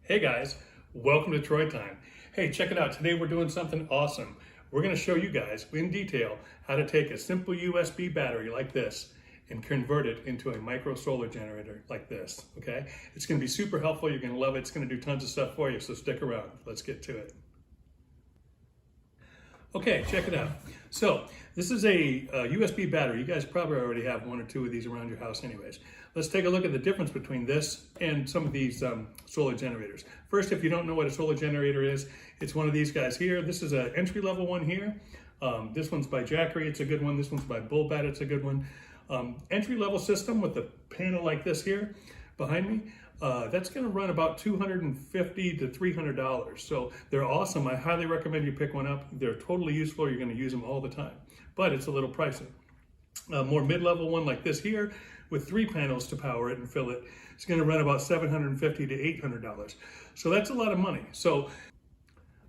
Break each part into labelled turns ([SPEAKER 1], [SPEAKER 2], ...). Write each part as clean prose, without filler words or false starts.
[SPEAKER 1] Hey guys, welcome to Troy Time. Hey, check it out. Today we're doing something awesome. We're going to show you guys in detail how to take a simple USB battery like this and convert it into a micro solar generator like this, okay? It's going to be super helpful. You're going to love it. It's going to do tons of stuff for you, so stick around. Let's get to it. Okay, check it out. So this is a USB battery. You guys probably already have one or two of these around your house anyways. Let's take a look at the difference between this and some of these solar generators. First, if you don't know what a solar generator is, it's one of these guys here. This is an entry-level one here. This one's by Jackery, it's a good one. This one's by Bullbat, it's a good one. Entry-level system with a panel like this here behind me. That's going to run about $250 to $300. So they're awesome. I highly recommend you pick one up. They're totally useful. You're going to use them all the time, but it's a little pricey. A more mid-level one like this here with 3 panels to power it and fill it, it's going to run about $750 to $800. So that's a lot of money. So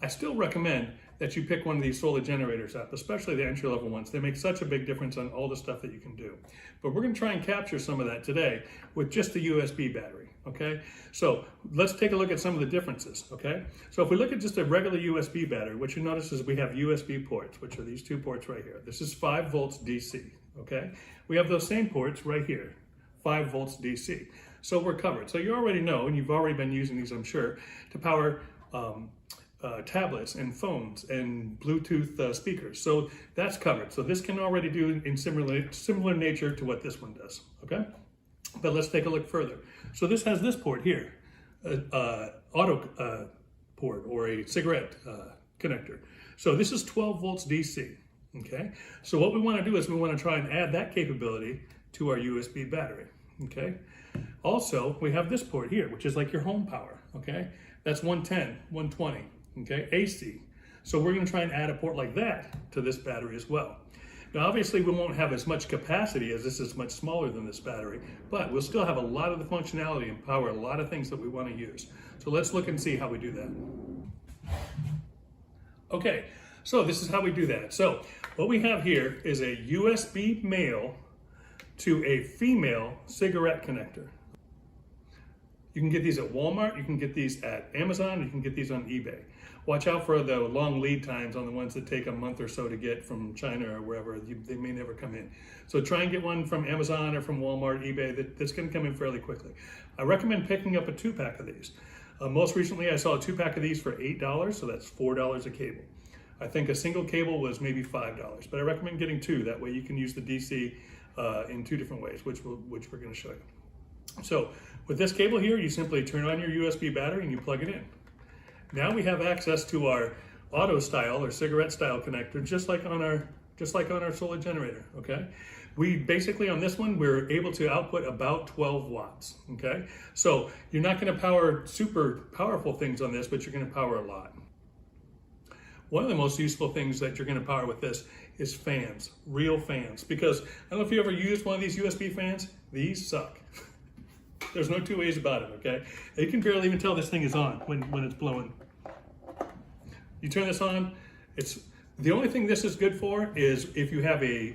[SPEAKER 1] I still recommend that you pick one of these solar generators up, especially the entry-level ones. They make such a big difference on all the stuff that you can do. But we're going to try and capture some of that today with just the USB battery, okay? So let's take a look at some of the differences, okay? So if we look at just a regular USB battery, what you notice is we have USB ports, which are these 2 ports right here. This is 5 volts DC, okay? We have those same ports right here, 5 volts DC. So we're covered. So you already know, and you've already been using these, I'm sure, to power tablets and phones and Bluetooth speakers. So that's covered. So this can already do in similar nature to what this one does, okay? But let's take a look further. So this has this port here, auto port or a cigarette connector. So this is 12 volts DC, okay? So what we want to do is we want to try and add that capability to our USB battery, okay? Also, we have this port here, which is like your home power, okay? That's 110, 120, okay, AC. So we're going to try and add a port like that to this battery as well. Now, obviously, we won't have as much capacity as this is much smaller than this battery, but we'll still have a lot of the functionality and power a lot of things that we want to use. So let's look and see how we do that. Okay, so this is how we do that. So what we have here is a USB male to a female cigarette connector. You can get these at Walmart, you can get these at Amazon, you can get these on eBay. Watch out for the long lead times on the ones that take a month or so to get from China or wherever. They may never come in. So try and get one from Amazon or from Walmart, eBay, that's gonna come in fairly quickly. I recommend picking up a 2-pack of these. Most recently I saw a 2-pack of these for $8, so that's $4 a cable. I think a single cable was maybe $5, but I recommend getting 2. That way you can use the DC in 2 different ways, which we're gonna show you. So with this cable here, you simply turn on your USB battery and you plug it in. Now we have access to our auto style or cigarette style connector, just like on our solar generator, okay? We basically, on this one, we're able to output about 12 watts, okay? So you're not gonna power super powerful things on this, but you're gonna power a lot. One of the most useful things that you're gonna power with this is fans, real fans, because I don't know if you ever used one of these USB fans, these suck. There's no 2 ways about it, okay? You can barely even tell this thing is on when it's blowing. You turn this on, the only thing this is good for is if you have a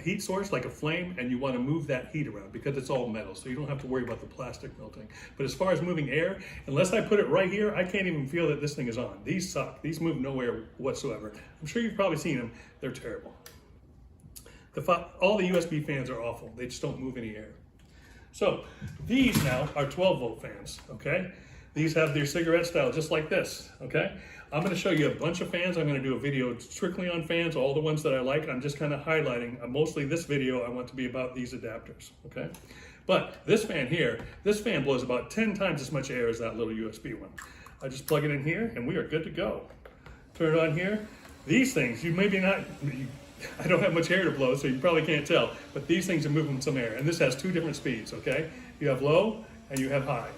[SPEAKER 1] heat source, like a flame, and you want to move that heat around because it's all metal, so you don't have to worry about the plastic melting. But as far as moving air, unless I put it right here, I can't even feel that this thing is on. These suck. These move nowhere whatsoever. I'm sure you've probably seen them. They're terrible. All the USB fans are awful. They just don't move any air. So these now are 12 volt fans, okay? These have their cigarette style just like this, okay? I'm gonna show you a bunch of fans. I'm gonna do a video strictly on fans, all the ones that I like. I'm just kind of highlighting, mostly this video I want to be about these adapters, okay? But this fan here, this fan blows about 10 times as much air as that little USB one. I just plug it in here and we are good to go. Turn it on here. These things, I don't have much air to blow, so you probably can't tell, but these things are moving some air, and this has 2 different speeds, okay? You have low and you have high.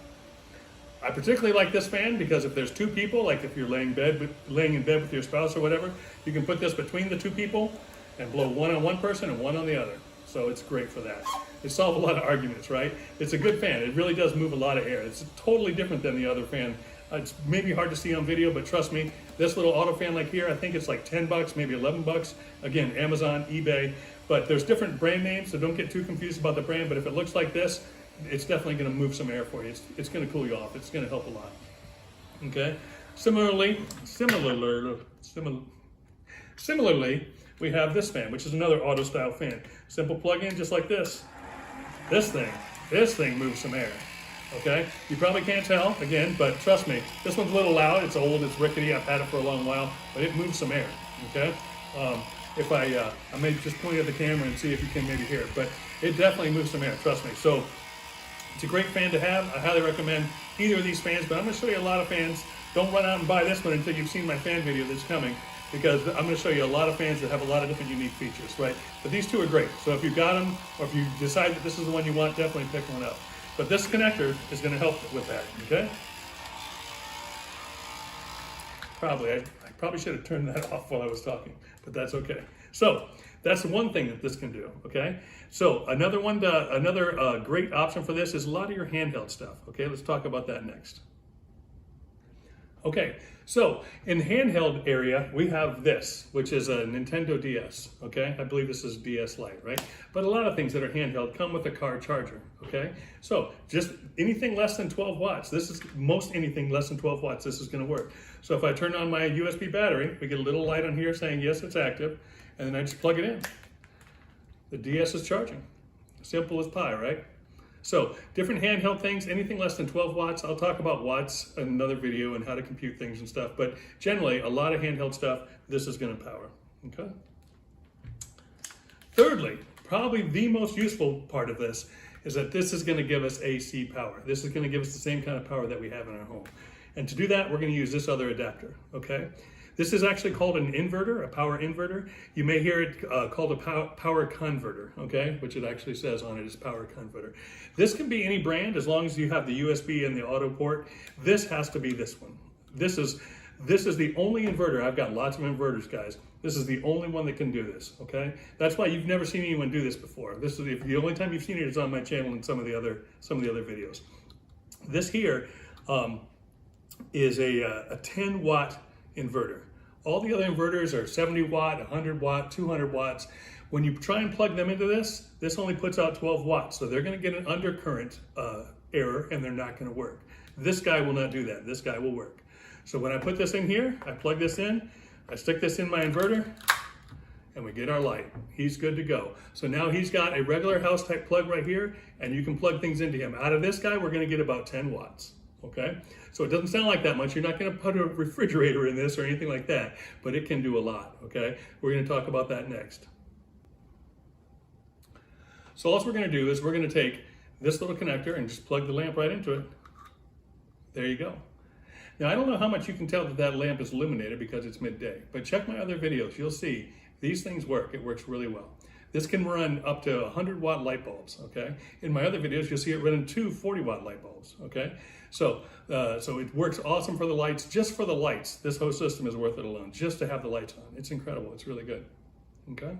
[SPEAKER 1] I particularly like this fan because if there's 2 people, like if you're laying in bed with your spouse or whatever, you can put this between the 2 people and blow one on one person and one on the other. So it's great for that. It solves a lot of arguments, right? It's a good fan. It really does move a lot of air. It's totally different than the other fan. It's maybe hard to see on video, but trust me, this little auto fan like here, I think it's like 10 bucks, maybe 11 bucks. Again, Amazon, eBay, but there's different brand names, so don't get too confused about the brand, but if it looks like this, it's definitely gonna move some air for you. It's gonna cool you off. It's gonna help a lot. Okay. Similarly, we have this fan, which is another auto style fan. Simple plug-in, just like this. This thing moves some air. Okay, you probably can't tell again, but trust me, this one's a little loud. It's old, it's rickety. I've had it for a long while, but it moves some air. Okay, if I may just point at the camera and see if you can maybe hear it, but it definitely moves some air. Trust me. So it's a great fan to have. I highly recommend either of these fans, but I'm going to show you a lot of fans. Don't run out and buy this one until you've seen my fan video that's coming, because I'm going to show you a lot of fans that have a lot of different unique features, right? But these two are great. So if you've got them, or if you decide that this is the one you want, definitely pick one up. But this connector is going to help with that, okay? I probably should have turned that off while I was talking, but that's okay. So that's the one thing that this can do, okay? So another great option for this is a lot of your handheld stuff, okay? Let's talk about that next. Okay, so in the handheld area, we have this, which is a Nintendo DS, okay? I believe this is DS Lite, right? But a lot of things that are handheld come with a car charger, okay? So just anything less than 12 watts, most anything less than 12 watts, this is gonna work. So if I turn on my USB battery, we get a little light on here saying, yes, it's active, and then I just plug it in. The DS is charging. Simple as pie, right? So different handheld things, anything less than 12 watts. I'll talk about watts in another video and how to compute things and stuff, but generally a lot of handheld stuff, this is gonna power, okay? Thirdly, probably the most useful part of this is that this is gonna give us AC power. This is gonna give us the same kind of power that we have in our home. And to do that, we're gonna use this other adapter, okay? This is actually called an inverter, a power inverter. You may hear it called a power converter, okay? Which it actually says on it is power converter. This can be any brand as long as you have the USB and the auto port. This has to be this one. This is the only inverter. I've got lots of inverters, guys. This is the only one that can do this, okay? That's why you've never seen anyone do this before. This is the only time you've seen it is on my channel and some of the other videos. This here is a 10 watt inverter. All the other inverters are 70 watt, 100 watt, 200 watts. When you try and plug them into this only puts out 12 watts. So they're gonna get an undercurrent error and they're not gonna work. This guy will not do that. This guy will work. So when I put this in here, I plug this in, I stick this in my inverter, and we get our light. He's good to go. So now he's got a regular house type plug right here, and you can plug things into him. Out of this guy, we're gonna get about 10 watts. Okay, so it doesn't sound like that much. You're not going to put a refrigerator in this or anything like that, but it can do a lot. Okay, we're going to talk about that next. So all we're going to do is we're going to take this little connector and just plug the lamp right into it. There you go. Now I don't know how much you can tell that lamp is illuminated because it's midday, but check my other videos. You'll see these things work. It works really well. This can run up to 100 watt light bulbs, okay? In my other videos, you'll see it running 2 40 watt light bulbs, okay? So it works awesome for the lights. Just for the lights, this whole system is worth it alone, just to have the lights on. It's incredible, it's really good, okay?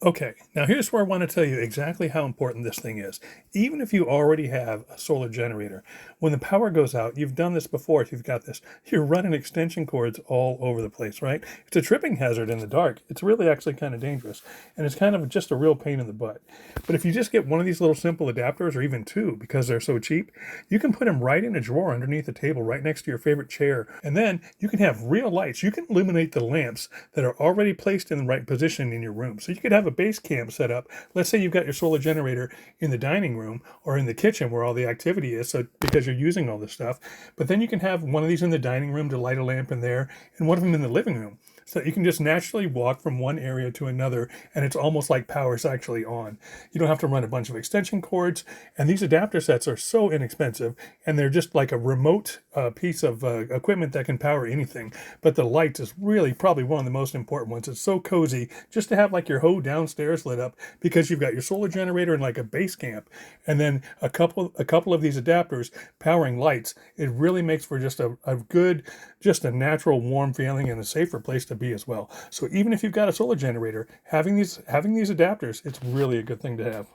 [SPEAKER 1] Okay, now here's where I want to tell you exactly how important this thing is. Even if you already have a solar generator, when the power goes out, you've done this before if you've got this, you're running extension cords all over the place, right? It's a tripping hazard in the dark. It's really actually kind of dangerous, and it's kind of just a real pain in the butt. But if you just get one of these little simple adapters, or even two, because they're so cheap, you can put them right in a drawer underneath the table, right next to your favorite chair, and then you can have real lights. You can illuminate the lamps that are already placed in the right position in your room. So you could have a base camp set up. Let's say you've got your solar generator in the dining room or in the kitchen where all the activity is, so because you're using all this stuff. But then you can have one of these in the dining room to light a lamp in there, and one of them in the living room. So you can just naturally walk from one area to another, and it's almost like power's actually on. You don't have to run a bunch of extension cords, and these adapter sets are so inexpensive, and they're just like a remote piece of equipment that can power anything. But the lights is really probably one of the most important ones. It's so cozy just to have like your whole downstairs lit up, because you've got your solar generator and like a base camp, and then a couple of these adapters powering lights. It really makes for just a good, just a natural warm feeling and a safer place to be as well. So even if you've got a solar generator, having these adapters, it's really a good thing to have.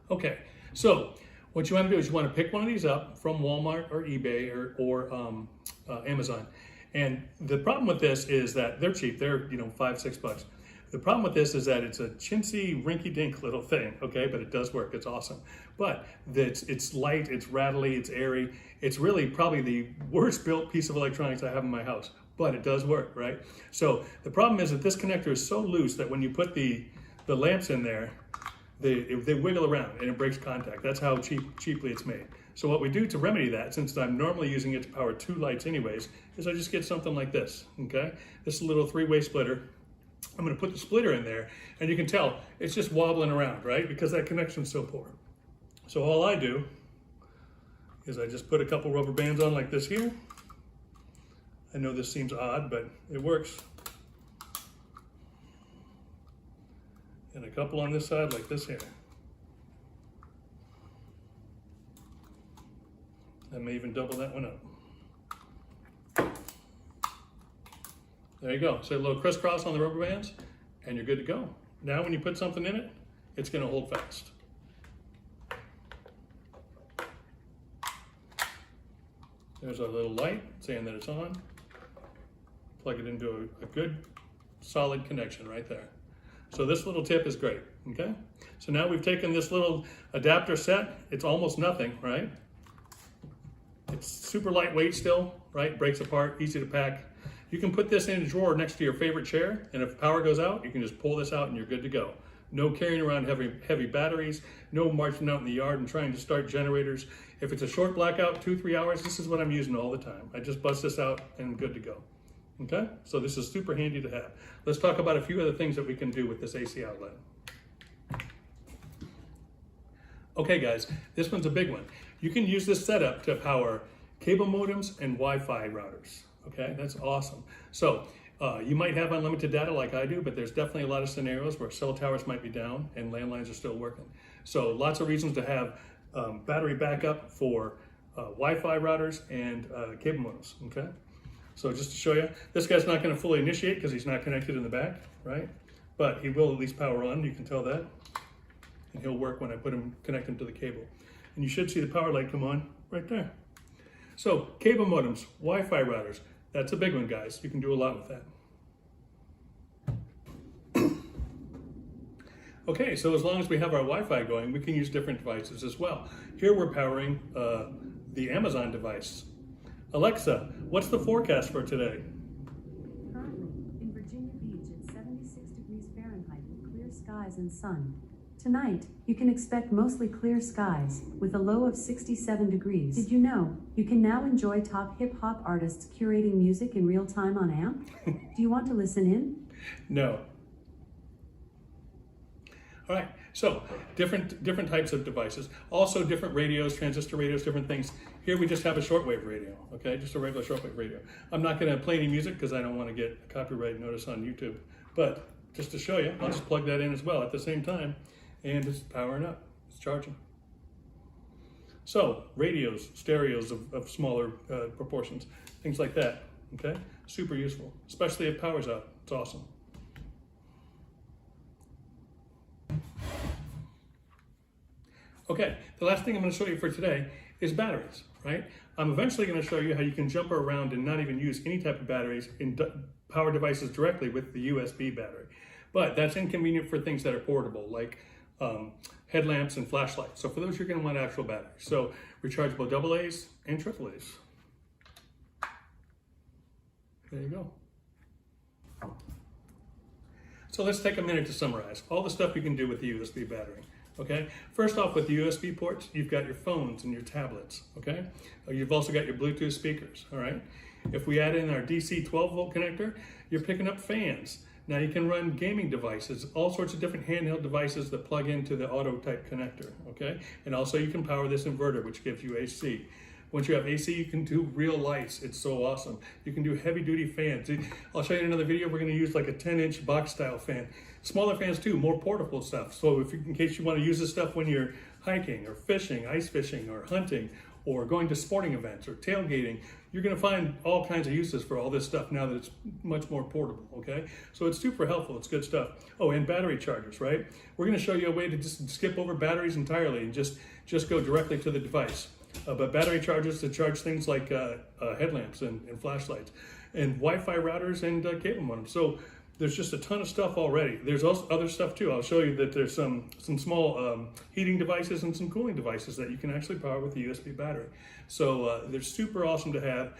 [SPEAKER 1] Okay, so what you want to do is you want to pick one of these up from Walmart or eBay or Amazon. And the problem with this is that they're cheap. They're, $5, $6. The problem with this is that it's a chintzy, rinky-dink little thing, okay? But it does work, it's awesome. But it's light, it's rattly, it's airy. It's really probably the worst built piece of electronics I have in my house, but it does work, right? So the problem is that this connector is so loose that when you put the lamps in there, they wiggle around and it breaks contact. That's how cheaply it's made. So what we do to remedy that, since I'm normally using it to power 2 lights anyways, is I just get something like this, okay? This is a little 3-way splitter. I'm gonna put the splitter in there, and you can tell it's just wobbling around, right? Because that connection's so poor. So all I do is I just put a couple rubber bands on like this here. I know this seems odd, but it works. And a couple on this side like this here. I may even double that one up. There you go. So a little crisscross on the rubber bands, and you're good to go. Now when you put something in it, it's gonna hold fast. There's our little light saying that it's on. Plug it into a good, solid connection right there. So this little tip is great, okay? So now we've taken this little adapter set. It's almost nothing, right? It's super lightweight still, right? Breaks apart, easy to pack. You can put this in a drawer next to your favorite chair, and if power goes out, you can just pull this out and you're good to go. No carrying around heavy batteries, no marching out in the yard and trying to start generators. If it's a short blackout, 2-3 hours, this is what I'm using all the time. I just bust this out and I'm good to go. Okay, so this is super handy to have. Let's talk about a few other things that we can do with this AC outlet. Okay guys, this one's a big one. You can use this setup to power cable modems and Wi-Fi routers. Okay, that's awesome. So you might have unlimited data like I do, but there's definitely a lot of scenarios where cell towers might be down and landlines are still working. So lots of reasons to have battery backup for Wi-Fi routers and cable modems, okay? So just to show you, this guy's not gonna fully initiate because he's not connected in the back, right? But he will at least power on, you can tell that. And he'll work when I connect him to the cable. And you should see the power light come on right there. So cable modems, Wi-Fi routers, that's a big one, guys. You can do a lot with that. Okay, so as long as we have our Wi-Fi going, we can use different devices as well. Here we're powering the Amazon device. Alexa, what's the forecast for today?
[SPEAKER 2] Currently, in Virginia Beach at 76 degrees Fahrenheit with clear skies and sun. Tonight, you can expect mostly clear skies, with a low of 67 degrees. Did you know, you can now enjoy top hip-hop artists curating music in real time on AMP? Do you want to listen in?
[SPEAKER 1] No. All right, so different types of devices. Also different radios, transistor radios, different things. Here we just have a shortwave radio, okay? Just a regular shortwave radio. I'm not gonna play any music because I don't want to get a copyright notice on YouTube. But just to show you, I'll just plug that in as well at the same time. And it's powering up, it's charging. So radios, stereos of smaller proportions, things like that, okay? Super useful, especially if power's out, it's awesome. Okay, the last thing I'm gonna show you for today is batteries, right? I'm eventually gonna show you how you can jump around and not even use any type of batteries in power devices directly with the USB battery. But that's inconvenient for things that are portable, like headlamps and flashlights. So for those, you're gonna want actual batteries. So rechargeable AA's and AAA's. There you go. So let's take a minute to summarize all the stuff you can do with the USB battery. Okay, first off, with the USB ports, you've got your phones and your tablets, okay? You've also got your Bluetooth speakers, all right? If we add in our DC 12-volt connector, you're picking up fans. Now you can run gaming devices, all sorts of different handheld devices that plug into the auto type connector, okay? And also you can power this inverter, which gives you AC. Once you have AC, you can do real lights. It's so awesome. You can do heavy duty fans. I'll show you in another video, we're gonna use like a 10-inch box style fan. Smaller fans too, more portable stuff. So in case you wanna use this stuff when you're hiking or fishing, ice fishing or hunting, or going to sporting events or tailgating, you're gonna find all kinds of uses for all this stuff now that it's much more portable, okay? So it's super helpful, it's good stuff. Oh, and battery chargers, right? We're gonna show you a way to just skip over batteries entirely and just go directly to the device. But battery chargers to charge things like headlamps and flashlights, and Wi-Fi routers and cable modems. So there's just a ton of stuff already. There's also other stuff too. I'll show you that there's some small heating devices and some cooling devices that you can actually power with a USB battery. So they're super awesome to have.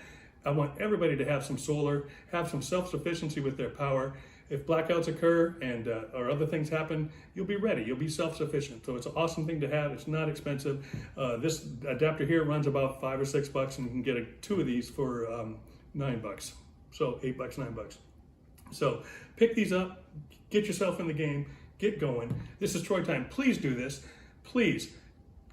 [SPEAKER 1] I want everybody to have some solar, have some self-sufficiency with their power. If blackouts occur and or other things happen, you'll be ready. You'll be self-sufficient. So it's an awesome thing to have. It's not expensive. This adapter here runs about $5 or $6, and you can get two of these for $9. So $8, $9. So pick these up, get yourself in the game, get going. This is Troy time. Please do this. Please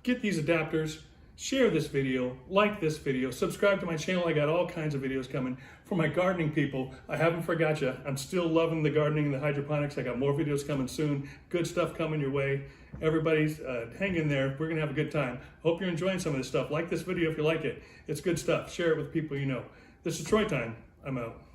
[SPEAKER 1] get these adapters. Share this video, like this video, subscribe to my channel. I got all kinds of videos coming. For my gardening people, I haven't forgot you. I'm still loving the gardening and the hydroponics. I got more videos coming soon. Good stuff coming your way. Everybody's hang in there. We're gonna have a good time. Hope you're enjoying some of this stuff. Like this video if you like it. It's good stuff. Share it with people you know. This is Troy time. I'm out.